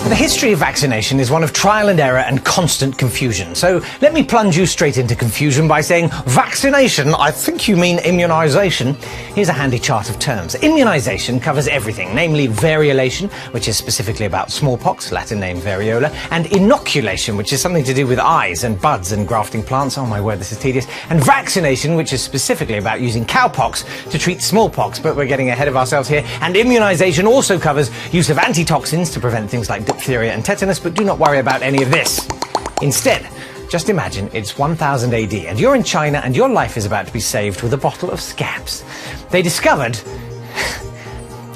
The history of vaccination is one of trial and error and constant confusion. So let me plunge you straight into confusion by saying vaccination, I think you mean immunisation. Here's a handy chart of terms. Immunisation covers everything, namely variolation, which is specifically about smallpox, Latin name variola, and inoculation, which is something to do with eyes and buds and grafting plants. Oh my word, this is tedious. And vaccination, which is specifically about using cowpox to treat smallpox, but we're getting ahead of ourselves here. And immunisation also covers use of antitoxins to prevent things like diphtheria and tetanus, but do not worry about any of this. Instead, just imagine it's 1000 AD and you're in China and your life is about to be saved with a bottle of scabs. They discovered,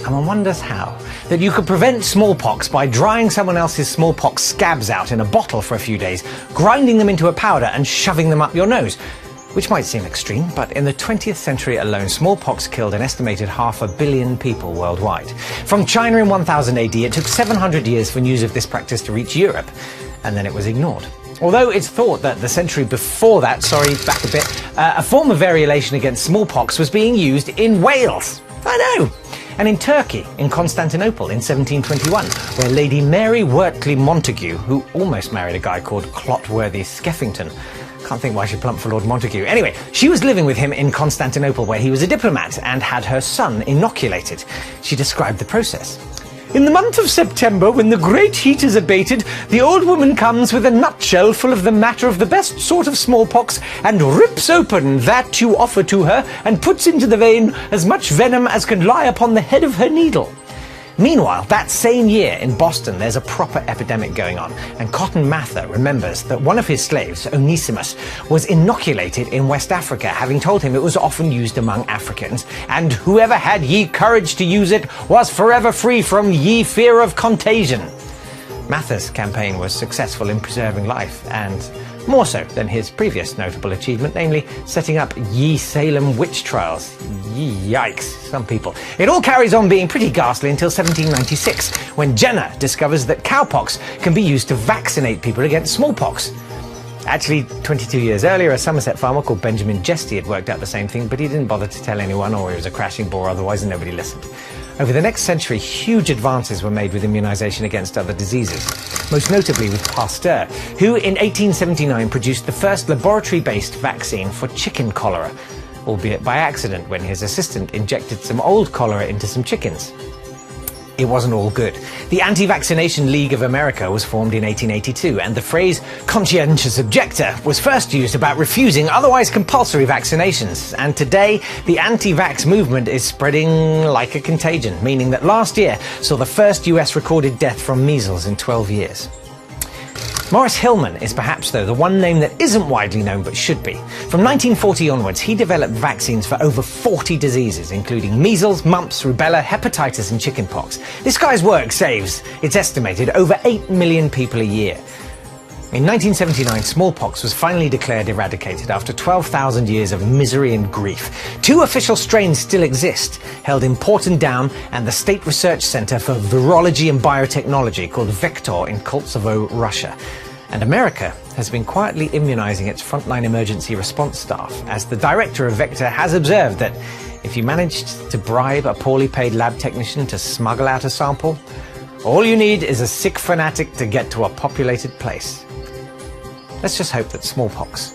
and one wonders how, that you could prevent smallpox by drying someone else's smallpox scabs out in a bottle for a few days, grinding them into a powder and shoving them up your nose. Which might seem extreme, but in the 20th century alone, smallpox killed an estimated 500 million people worldwide. From China in 1000 AD, it took 700 years for news of this practice to reach Europe, and then it was ignored. Although it's thought that the century before that, back a bit, a form of variolation against smallpox was being used in Wales. I know! And in Turkey, in Constantinople in 1721, where Lady Mary Wortley Montagu, who almost married a guy called Clotworthy Skeffington, can't think why she plumped for Lord Montagu. Anyway, she was living with him in Constantinople, where he was a diplomat, and had her son inoculated. She described the process. In the month of September, when the great heat is abated, the old woman comes with a nutshell full of the matter of the best sort of smallpox, and rips open that you offer to her, and puts into the vein as much venom as can lie upon the head of her needle. Meanwhile, that same year in Boston, there's a proper epidemic going on, and Cotton Mather remembers that one of his slaves, Onesimus, was inoculated in West Africa, having told him it was often used among Africans, and whoever had ye courage to use it was forever free from ye fear of contagion. Mather's campaign was successful in preserving life, and more so than his previous notable achievement, namely setting up ye Salem witch trials. Yikes, some people. It all carries on being pretty ghastly until 1796, when Jenner discovers that cowpox can be used to vaccinate people against smallpox. Actually, 22 years earlier, a Somerset farmer called Benjamin Jesty had worked out the same thing, but he didn't bother to tell anyone, or he was a crashing bore otherwise, and nobody listened. Over the next century, huge advances were made with immunisation against other diseases, most notably with Pasteur, who in 1879 produced the first laboratory-based vaccine for chicken cholera, albeit by accident when his assistant injected some old cholera into some chickens. It wasn't all good. The Anti-Vaccination League of America was formed in 1882, and the phrase conscientious objector was first used about refusing otherwise compulsory vaccinations. And today, the anti-vax movement is spreading like a contagion, meaning that last year saw the first US recorded death from measles in 12 years. Maurice Hillman is perhaps, though, the one name that isn't widely known but should be. From 1940 onwards, he developed vaccines for over 40 diseases, including measles, mumps, rubella, hepatitis and chickenpox. This guy's work saves, it's estimated, over 8 million people a year. In 1979, smallpox was finally declared eradicated after 12,000 years of misery and grief. 2 official strains still exist, held in Porton Down and the State Research Center for Virology and Biotechnology, called Vector, in Kosovo, Russia. And America has been quietly immunizing its frontline emergency response staff, as the director of Vector has observed that if you managed to bribe a poorly paid lab technician to smuggle out a sample, all you need is a sick fanatic to get to a populated place. Let's just hope that smallpox